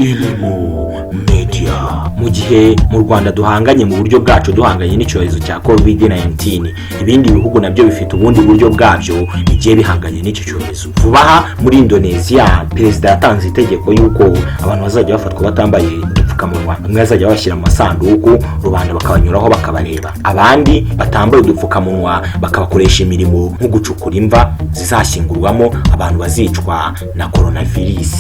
Irimo Media. Mu gihe mu Rwanda duhanganye mu buryo bwacu duhanganye n'icyorezo cya COVID-19, ibindi bihugu nabyo bifite ubundi buryo bwabyo bigiye bihanganye n'icyo cyorezo. Vuba aha muri Indonesia, perezida yatanze itegeko yuko abantu bazajya bafatwa batambaye udupfukamunwa, bamwe bazajya bashyira mu masanduku, rubanda bakabanyuraho bakabareba, abandi batambaye udupfukamunwa bakabakoresha imirimo nko gucukura imva zizashyingurwamo abantu bazicwa na coronavirus.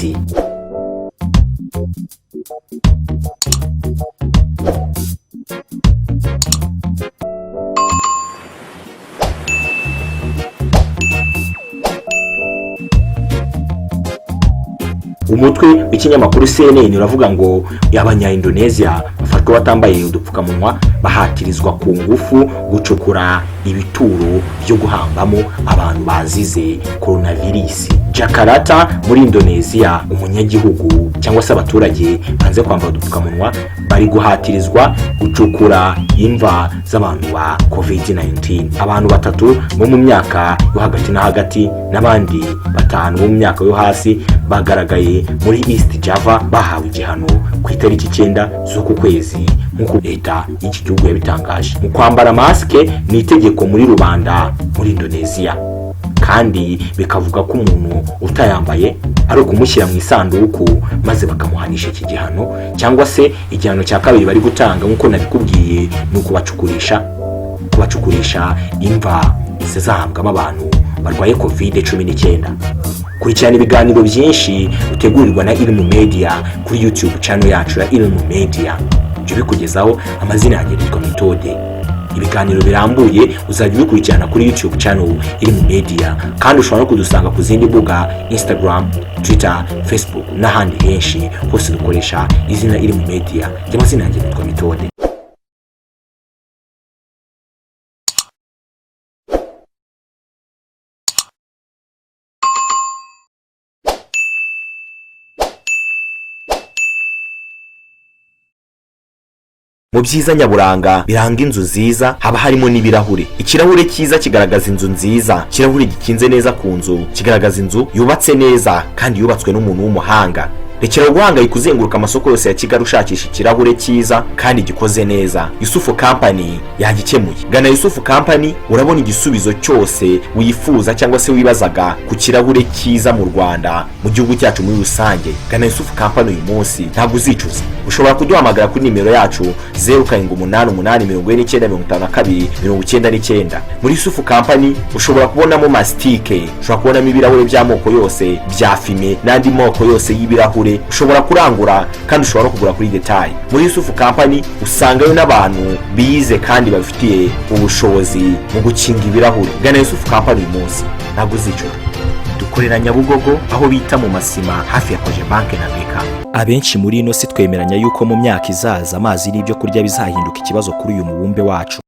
Umutwe w'ikinyamakuru CNN uravuga ngo abanya-Indonesia bafatwa batambaye udupfukamunwa bahatirizwa ku ngufu gucukura ibituro byo guhambamo abantu bazize coronavirus. Jakarta muri Indonesia, umunyagihugu cyangwa se abaturage banze kwambara udupfukamunwa bari guhatirizwa gucukura imva z'abantu ba COVID-19. Abantu 3 bo mu myaka yo hagati na hagati n'abandi 5 bo mu myaka yo hasi bagaragaye muri East Java bahawe igihano ku itariki 9 z'uku kwezi nk'uko leta y'iki gihugu yabitangaje. Mu kwambara maske ni itegeko muri rubanda muri Indonesia, kandi bikavuga ko umuntu utayambaye ari ukumushyira mu isanduku maze bakamuhanisha iki gihano, cyangwa se igihano cya kabiri bari gutanga nk'uko nabikubwiye ni kubacukurisha imva zizahambwamo abantu barwaye COVID-19. Kurikirana ibiganiro byinshi utegurirwa na Irimo Media kuri YouTube channel yacu ya Irimo Media. Byo bikugezaho amazina yanjye yitwa Methode. Ibiganiro birambuye uzajya ubikurikirana kuri YouTube channel Irimo Media, kandi ushobora no kudusanga ku zindi mbuga Instagram, Twitter, Facebook n'ahandi henshi hose dukoresha izina Irimo Media. Amazina yanjye yitwa Methode. Mu byiza nyaburanga biranga inzu nziza haba harimo n'ibirahure. Ikirahure cyiza kigaragaza inzu nziza, ikirahure gikinze neza ku nzu kigaragaza inzu yubatse neza kandi yubatswe n'umuntu w'umuhanga. Rekera guhangayika kuzenguruka amasoko yose ya Kigali ushakisha ikirahure cyiza kandi gikoze neza. Yusufu Company yagikemuye. Gana Yusufu Company urabona igisubizo cyose wifuza cyangwa se wibazaga ku kirahure cyiza mu Rwanda, mu gihugu cyacu muri rusange. Gana Yusufu Company uyu munsi, ntabwo uzicuza. Ushobora kuduhamagara kuri nimero yacu 0788455299. Muri Yusufu Company ushobora kubonamo mastike, ushobora kubonamo ibirahure by'amoko yose, bya fime n'andi moko yose y'ibirahure. Ushobora kurangura kandi ushobora no kugura kuri detail. Muri Yusufu Company usangayo n'abantu bize kandi bafitiye ubushobozi mu gukinga ibirahure. Gana Yusufu Company uyu munsi, ntabwo uzicura. Dukorera Nyabugogo aho bita mu Masima hafi ya Koje Bank na Beka. Abenshi muri ino si twemeranya yuko mu myaka izaza amazi n'ibyo kurya bizahinduka ikibazo kuri uyu mubumbe wacu.